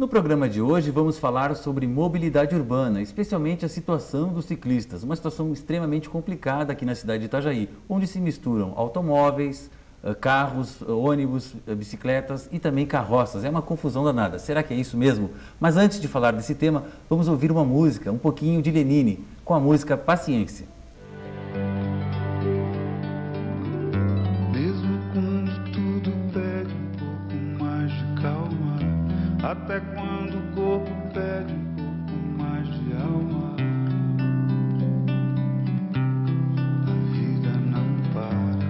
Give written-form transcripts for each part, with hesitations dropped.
No programa de hoje vamos falar sobre mobilidade urbana, especialmente a situação dos ciclistas, uma situação extremamente complicada aqui na cidade de Itajaí, onde se misturam automóveis, carros, ônibus, bicicletas e também carroças. É uma confusão danada. Será que é isso mesmo? Mas antes de falar desse tema, vamos ouvir uma música, um pouquinho de Lenine, com a música Paciência. Mesmo quando tudo pede um pouco mais de calma, até quando o corpo pede um pouco mais de alma, a vida não para.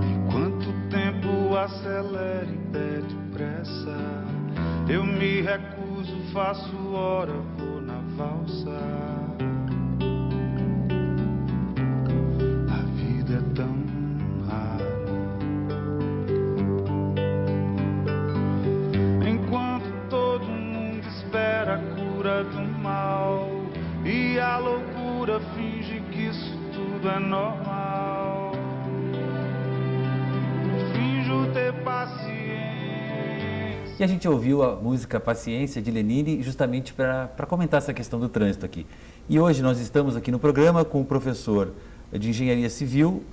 Enquanto o tempo acelera e pede pressa, eu me recuso, faço hora, vou na valsa. A vida é tão rara. Enquanto todo mundo espera a cura do mal e a loucura finge que isso tudo é normal, finjo ter paciência. E a gente ouviu a música Paciência de Lenine justamente para comentar essa questão do trânsito aqui. E hoje nós estamos aqui no programa com o professor de Engenharia Civil,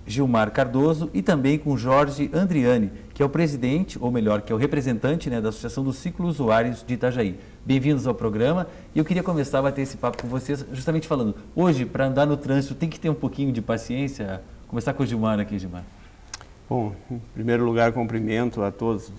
Gilmar Cardoso, e também com Jorge Andriani, que é o presidente, ou melhor, que é o representante, né, da Associação dos Ciclo-Usuários de Itajaí. Bem-vindos ao programa. E eu queria começar a bater esse papo com vocês, justamente falando, hoje, para andar no trânsito, tem que ter um pouquinho de paciência. Começar com o Gilmar aqui, Gilmar. Bom, em primeiro lugar, cumprimento a todos os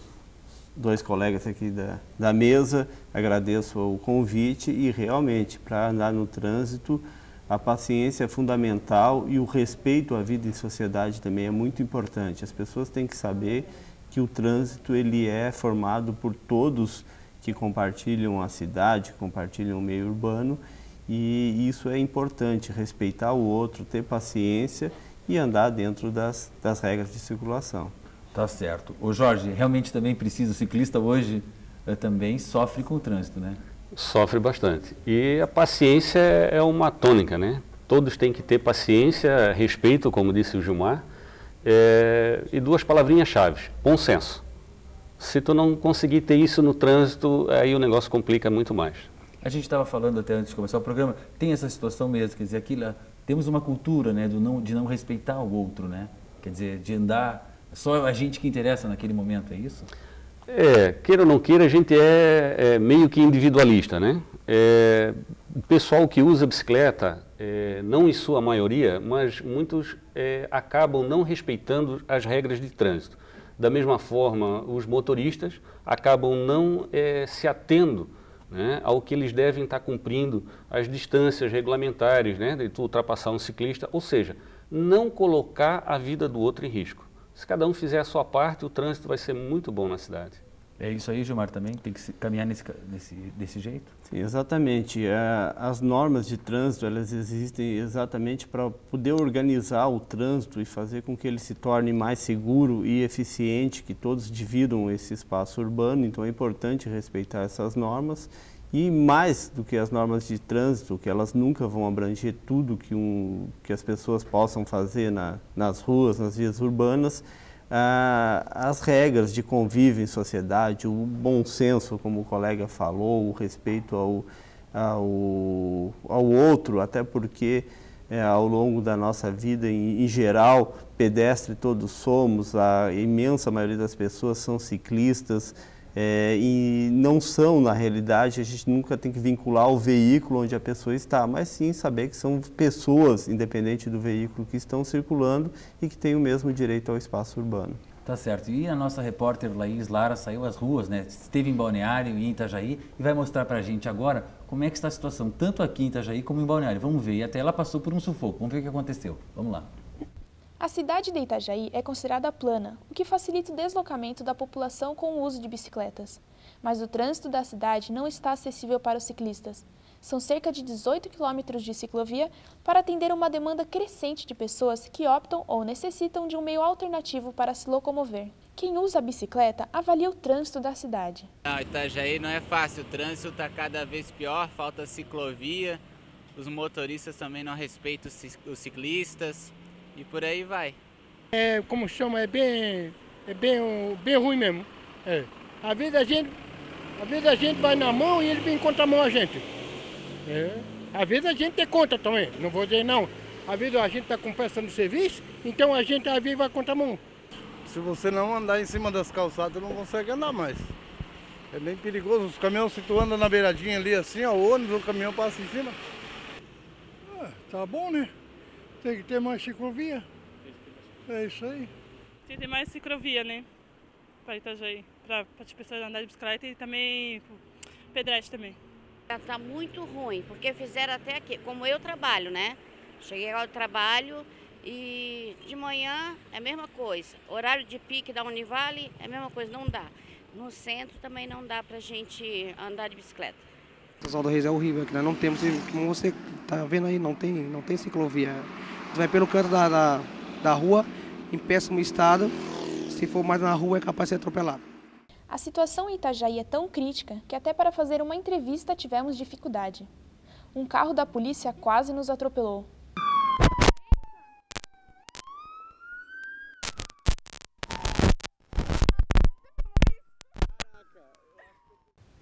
dois colegas aqui da mesa, agradeço o convite e realmente, para andar no trânsito, a paciência é fundamental e o respeito à vida em sociedade também é muito importante. As pessoas têm que saber que o trânsito ele é formado por todos que compartilham a cidade, compartilham o meio urbano, e isso é importante, respeitar o outro, ter paciência e andar dentro das regras de circulação. Tá certo. O Jorge, realmente também precisa, o ciclista hoje também sofre com o trânsito, né? Sofre bastante. E a paciência é uma tônica, né? Todos têm que ter paciência, respeito, como disse o Gilmar, e duas palavrinhas-chave, bom senso. Se tu não conseguir ter isso no trânsito, aí o negócio complica muito mais. A gente estava falando até antes de começar o programa, tem essa situação mesmo, quer dizer, aqui temos uma cultura, né, de não respeitar o outro, né? Quer dizer, de andar, só a gente que interessa naquele momento, é isso? Queira ou não queira, a gente é meio que individualista, né? O pessoal que usa bicicleta, não em sua maioria, mas muitos acabam não respeitando as regras de trânsito. Da mesma forma, os motoristas acabam não se atendo, né, ao que eles devem estar cumprindo, as distâncias regulamentares, né, de tu ultrapassar um ciclista, ou seja, não colocar a vida do outro em risco. Se cada um fizer a sua parte, o trânsito vai ser muito bom na cidade. É isso aí, Gilmar, também? Tem que caminhar desse jeito? Sim, exatamente. As normas de trânsito, elas existem exatamente para poder organizar o trânsito e fazer com que ele se torne mais seguro e eficiente, que todos dividam esse espaço urbano. Então é importante respeitar essas normas. E mais do que as normas de trânsito, que elas nunca vão abranger tudo que as pessoas possam fazer nas ruas, nas vias urbanas, as regras de convívio em sociedade, o bom senso, como o colega falou, o respeito ao outro, até porque ao longo da nossa vida, em geral, pedestre todos somos, a imensa maioria das pessoas são ciclistas, e não são, na realidade, a gente nunca tem que vincular o veículo onde a pessoa está, mas sim saber que são pessoas, independente do veículo, que estão circulando e que têm o mesmo direito ao espaço urbano. Tá certo. E a nossa repórter Laís Lara saiu às ruas, né? Esteve em Balneário e em Itajaí e vai mostrar pra gente agora como é que está a situação, tanto aqui em Itajaí como em Balneário. Vamos ver. E até ela passou por um sufoco. Vamos ver o que aconteceu. Vamos lá. A cidade de Itajaí é considerada plana, o que facilita o deslocamento da população com o uso de bicicletas. Mas o trânsito da cidade não está acessível para os ciclistas. São cerca de 18 quilômetros de ciclovia para atender uma demanda crescente de pessoas que optam ou necessitam de um meio alternativo para se locomover. Quem usa a bicicleta avalia o trânsito da cidade. Itajaí não é fácil, o trânsito está cada vez pior, falta ciclovia, os motoristas também não respeitam os ciclistas. E por aí vai. Como chama, é bem É bem ruim mesmo. É. Às vezes a gente vai na mão e ele vem contra a mão a gente. É. Às vezes a gente tem conta também, não vou dizer não. Às vezes a gente está com peça no serviço, então a gente às vezes vai contra a mão. Se você não andar em cima das calçadas, não consegue andar mais. É bem perigoso. Os caminhões, se tu anda na beiradinha ali assim, ó, o ônibus, o caminhão passa em cima. Tá bom, né? Tem que ter mais ciclovia. É isso aí. Tem que ter mais ciclovia, né? Para Itajaí. Para as pessoas andarem de bicicleta e também pedestre também. Está muito ruim, porque fizeram até aqui, como eu trabalho, né? Cheguei ao trabalho e de manhã é a mesma coisa. Horário de pique da Univale é a mesma coisa, não dá. No centro também não dá pra gente andar de bicicleta. Oswaldo Reis é horrível aqui, né? Não temos, como você está vendo aí, não tem ciclovia. Tu vai pelo canto da rua, em péssimo estado, se for mais na rua é capaz de ser atropelado. A situação em Itajaí é tão crítica que até para fazer uma entrevista tivemos dificuldade. Um carro da polícia quase nos atropelou.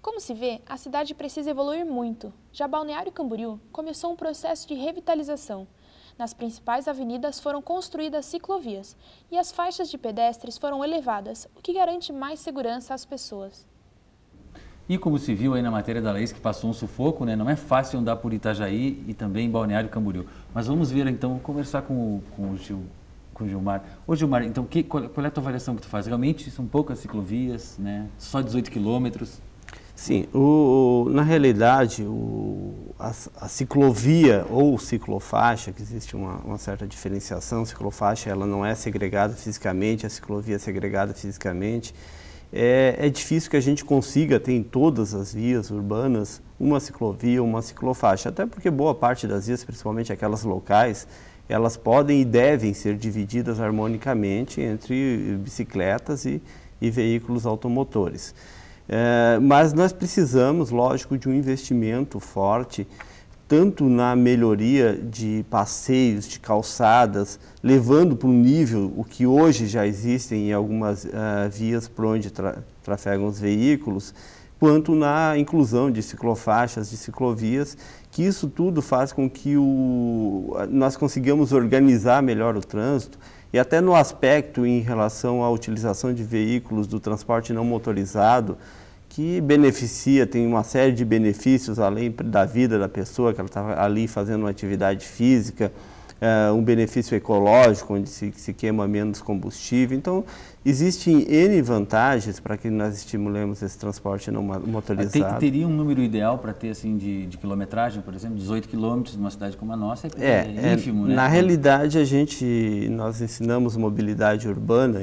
Como se vê, a cidade precisa evoluir muito. Já Balneário Camboriú começou um processo de revitalização. Nas principais avenidas foram construídas ciclovias e as faixas de pedestres foram elevadas, o que garante mais segurança às pessoas. E como se viu aí na matéria da Laís, que passou um sufoco, né? Não é fácil andar por Itajaí e também em Balneário Camboriú. Mas vamos ver então, conversar com o Gilmar. Ô Gilmar, então qual é a tua avaliação que tu faz? Realmente são poucas ciclovias, né? Só 18 quilômetros? Sim, na realidade a ciclovia ou ciclofaixa, que existe uma certa diferenciação, ciclofaixa ela não é segregada fisicamente, a ciclovia é segregada fisicamente. É difícil que a gente consiga ter em todas as vias urbanas uma ciclovia ou uma ciclofaixa, até porque boa parte das vias, principalmente aquelas locais, elas podem e devem ser divididas harmonicamente entre bicicletas e veículos automotores. Mas nós precisamos, lógico, de um investimento forte, tanto na melhoria de passeios, de calçadas, levando para um nível o que hoje já existem em algumas vias por onde trafegam os veículos, quanto na inclusão de ciclofaixas, de ciclovias, que isso tudo faz com que nós consigamos organizar melhor o trânsito. E até no aspecto em relação à utilização de veículos do transporte não motorizado, que beneficia, tem uma série de benefícios além da vida da pessoa, que ela está ali fazendo uma atividade física, um benefício ecológico, onde se queima menos combustível. Então, existem N vantagens para que nós estimulemos esse transporte não motorizado. Teria um número ideal para ter assim, de quilometragem, por exemplo, 18 quilômetros numa cidade como a nossa? É ínfimo, né? Na realidade, nós ensinamos mobilidade urbana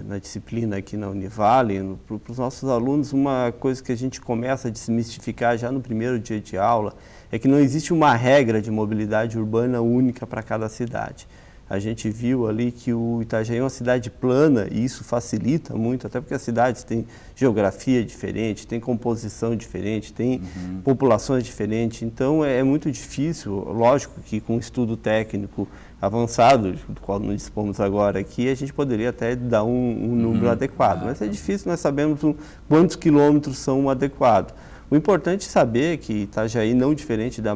na disciplina aqui na Univale, para os nossos alunos, uma coisa que a gente começa a desmistificar já no primeiro dia de aula, é que não existe uma regra de mobilidade urbana única para cada cidade. A gente viu ali que o Itajaí é uma cidade plana e isso facilita muito, até porque as cidades têm geografia diferente, têm composição diferente, têm populações diferentes. Então é muito difícil, lógico que com estudo técnico avançado, do qual não dispomos agora aqui, a gente poderia até dar um número adequado. Mas é difícil, nós sabemos quantos quilômetros são adequados. O importante é saber que Itajaí, não diferente da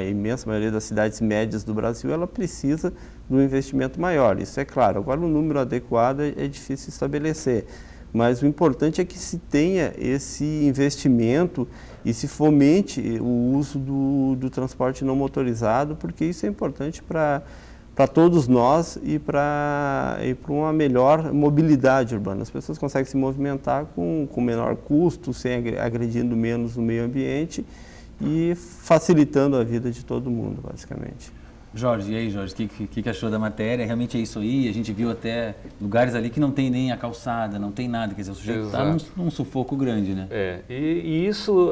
imensa maioria das cidades médias do Brasil, ela precisa de um investimento maior, isso é claro. Agora, o número adequado é difícil estabelecer, mas o importante é que se tenha esse investimento e se fomente o uso do transporte não motorizado, porque isso é importante para todos nós e para uma melhor mobilidade urbana. As pessoas conseguem se movimentar com menor custo, sem agredindo menos o meio ambiente e facilitando a vida de todo mundo, basicamente. Jorge, e aí, Jorge, o que achou da matéria? Realmente é isso aí? A gente viu até lugares ali que não tem nem a calçada, não tem nada, quer dizer, o sujeito está num sufoco grande, né? E isso,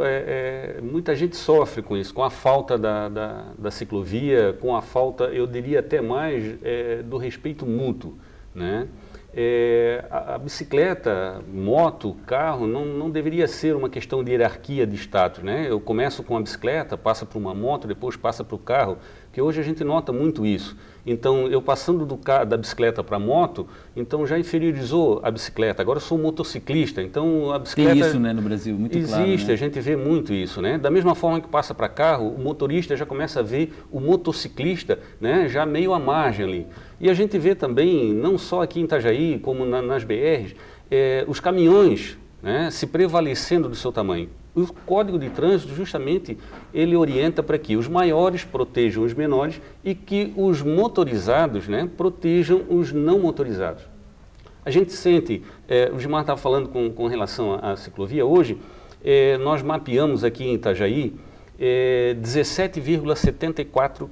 muita gente sofre com isso, com a falta da ciclovia, com a falta, eu diria até mais, do respeito mútuo, né? A bicicleta, moto, carro, não deveria ser uma questão de hierarquia de status, né? Eu começo com a bicicleta, passa para uma moto, depois passa para o carro, porque Porque hoje a gente nota muito isso. Então, eu passando da bicicleta para a moto, então já inferiorizou a bicicleta. Agora eu sou motociclista, então a bicicleta... Tem isso, né, no Brasil, muito claro. Existe, né? A gente vê muito isso, né? Da mesma forma que passa para carro, o motorista já começa a ver o motociclista, né, já meio à margem ali. E a gente vê também, não só aqui em Itajaí, como nas BRs, os caminhões, né, se prevalecendo do seu tamanho. O Código de Trânsito, justamente, ele orienta para que os maiores protejam os menores e que os motorizados, né, protejam os não motorizados. A gente sente, o Gilmar estava falando com relação à ciclovia, hoje nós mapeamos aqui em Itajaí 17,74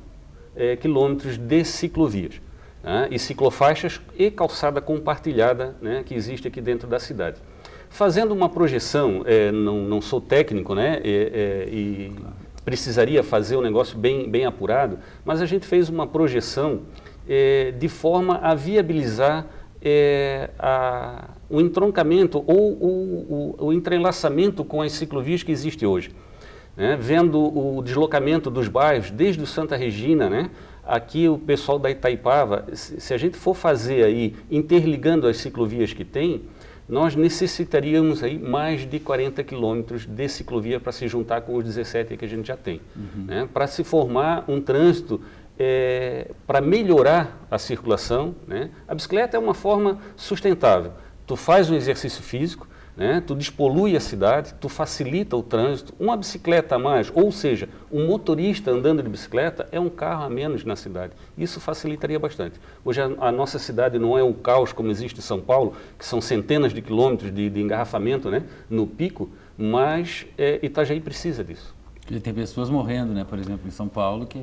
quilômetros de ciclovias, né, e ciclofaixas e calçada compartilhada, né, que existe aqui dentro da cidade. Fazendo uma projeção, não sou técnico, né, e precisaria fazer um negócio bem apurado, mas a gente fez uma projeção de forma a viabilizar o entroncamento ou o entrelaçamento com as ciclovias que existe hoje. Né, vendo o deslocamento dos bairros, desde o Santa Regina, né, aqui o pessoal da Itaipava, se a gente for fazer aí, interligando as ciclovias que tem, nós necessitaríamos aí mais de 40 quilômetros de ciclovia para se juntar com os 17 que a gente já tem, né? Para se formar um trânsito, para melhorar a circulação, né? A bicicleta é uma forma sustentável. Tu faz um exercício físico, né? Tu despolui a cidade, tu facilita o trânsito. Uma bicicleta a mais, ou seja, um motorista andando de bicicleta é um carro a menos na cidade. Isso facilitaria bastante. Hoje a nossa cidade não é um caos como existe em São Paulo, que são centenas de quilômetros de engarrafamento, né, no pico, mas Itajaí precisa disso. E tem pessoas morrendo, né, por exemplo, em São Paulo, que é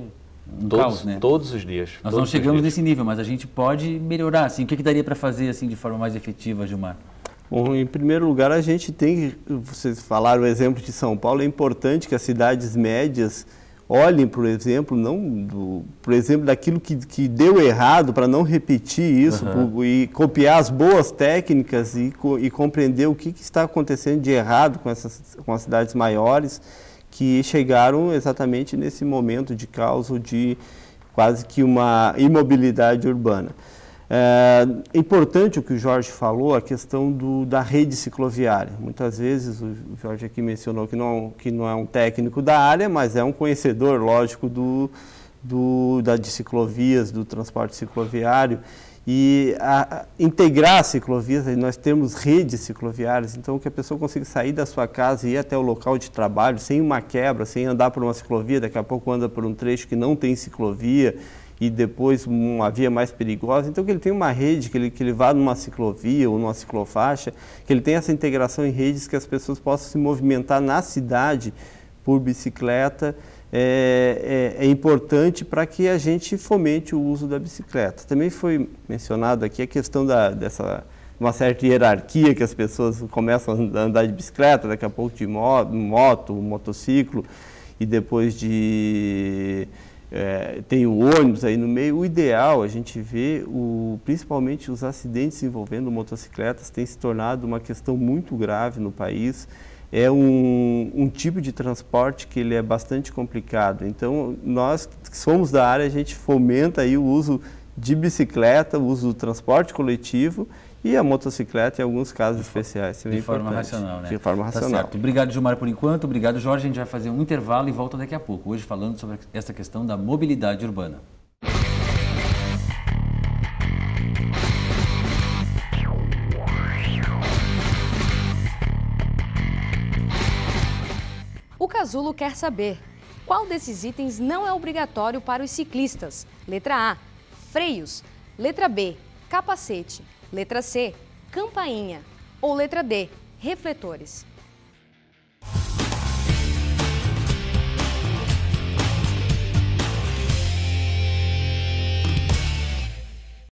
um caos, né? Todos os dias. Nós não chegamos nesse nível, mas a gente pode melhorar. Assim, o que daria para fazer assim, de forma mais efetiva, Gilmar? Bom, em primeiro lugar, a gente tem, vocês falaram o exemplo de São Paulo, é importante que as cidades médias olhem, por exemplo, daquilo que deu errado, para não repetir isso, e copiar as boas técnicas e compreender o que está acontecendo de errado com as cidades maiores, que chegaram exatamente nesse momento de caos, de quase que uma imobilidade urbana. É importante o que o Jorge falou, a questão da rede cicloviária. Muitas vezes o Jorge aqui mencionou que não é um técnico da área, mas é um conhecedor, lógico, de ciclovias, do transporte cicloviário. E integrar as ciclovias, nós temos redes cicloviárias, então que a pessoa consiga sair da sua casa e ir até o local de trabalho sem uma quebra, sem andar por uma ciclovia, daqui a pouco anda por um trecho que não tem ciclovia, e depois uma via mais perigosa. Então que ele tenha uma rede, que ele vá numa ciclovia ou numa ciclofaixa, que ele tenha essa integração em redes, que as pessoas possam se movimentar na cidade por bicicleta, é importante para que a gente fomente o uso da bicicleta. Também foi mencionado aqui a questão uma certa hierarquia, que as pessoas começam a andar de bicicleta, daqui a pouco de moto, motociclo, e depois tem o ônibus aí no meio. O ideal, a gente vê, principalmente os acidentes envolvendo motocicletas, tem se tornado uma questão muito grave no país. É um tipo de transporte que ele é bastante complicado. Então, nós que somos da área, a gente fomenta aí o uso de bicicleta, o uso do transporte coletivo e a motocicleta em alguns casos especiais. De forma racional, né? De forma racional. Tá certo. Obrigado, Gilmar, por enquanto. Obrigado, Jorge. A gente vai fazer um intervalo e volta daqui a pouco. Hoje falando sobre essa questão da mobilidade urbana. O Casulo quer saber qual desses itens não é obrigatório para os ciclistas. Letra A, freios. Letra B, capacete. Letra C, campainha. Ou letra D, refletores.